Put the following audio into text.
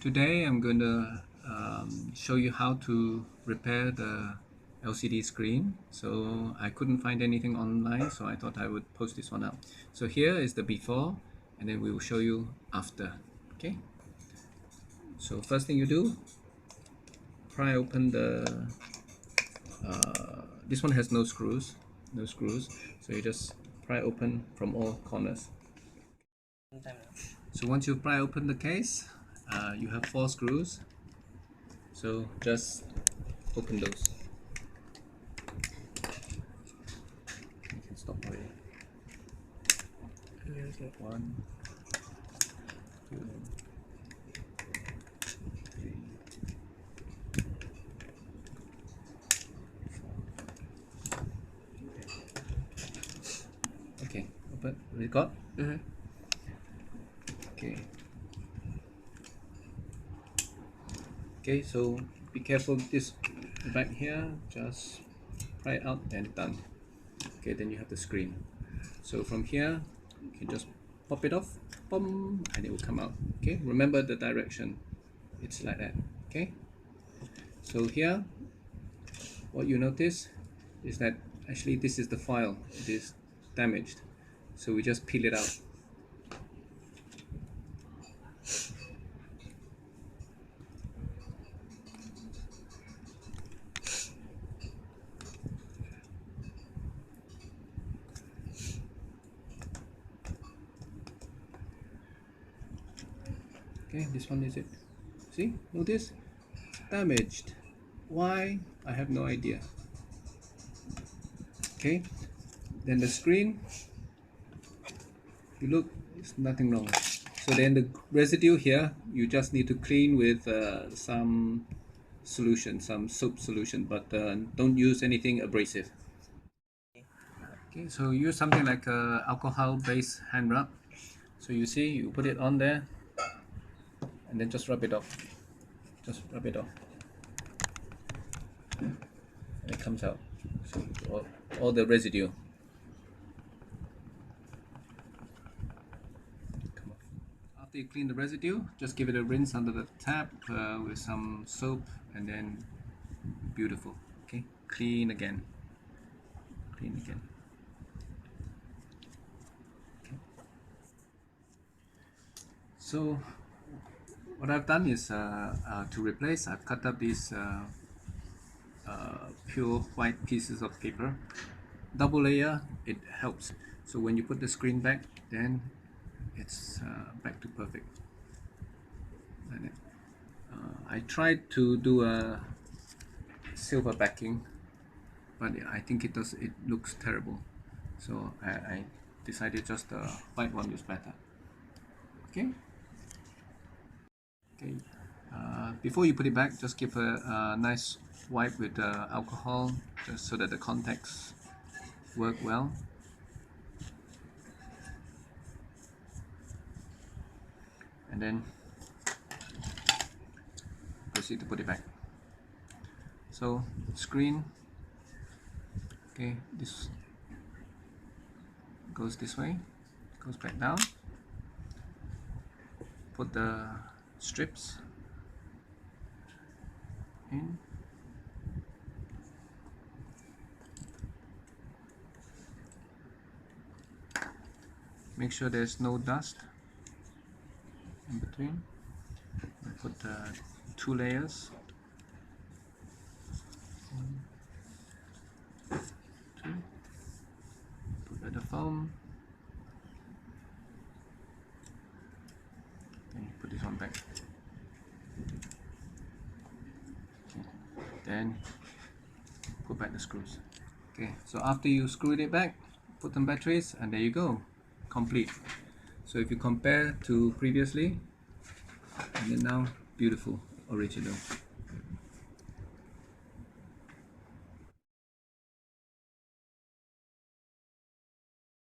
Today I'm going to show you how to repair the LCD screen. So I couldn't find anything online, so I thought I would post this one up. So here is the before, and then we will show you after. Okay. So first thing you do, pry open the. This one has no screws, So you just pry open from all corners. So once you pry open the case, you have 4 screws. So just open those. You can stop already. 1, 2, 3, 4. Okay, open. Record. Okay. Okay, so be careful this back here, just pry it out and done. Okay, then you have the screen. So from here, you can just pop it off, boom, and it will come out. Okay, remember the direction. It's like that. Okay. So here, what you notice is that actually this is the file. It is damaged. So we just peel it out. Okay, this one is it. See, notice? Damaged. Why? I have no idea. Okay, then the screen, you look, it's nothing wrong. So then the residue here, you just need to clean with some solution, some soap solution, but don't use anything abrasive. Okay, so use something like alcohol-based hand rub. So you see, you put it on there, and then just rub it off. Just rub it off. And it comes out. So all the residue. Come off. After you clean the residue, just give it a rinse under the tap with some soap, and then beautiful. Okay, clean again. Clean again. Okay. So what I've done is to replace, I've cut up these pure white pieces of paper. Double layer, it helps. So when you put the screen back, then it's back to perfect. And I tried to do a silver backing, but I think it looks terrible. So I decided just the white one is better. Okay. Okay. Before you put it back, just give a nice wipe with alcohol, just so that the contacts work well. And then proceed to put it back. So screen, okay, this goes this way, goes back down. Put the strips in. Make sure there's no dust in between. Put 2 layers. 1, 2. Put the foam. Then put this one back. Okay. Then put back the screws. Okay, so after you screwed it back, put some batteries, and there you go, complete. So if you compare to previously and then now, beautiful, original.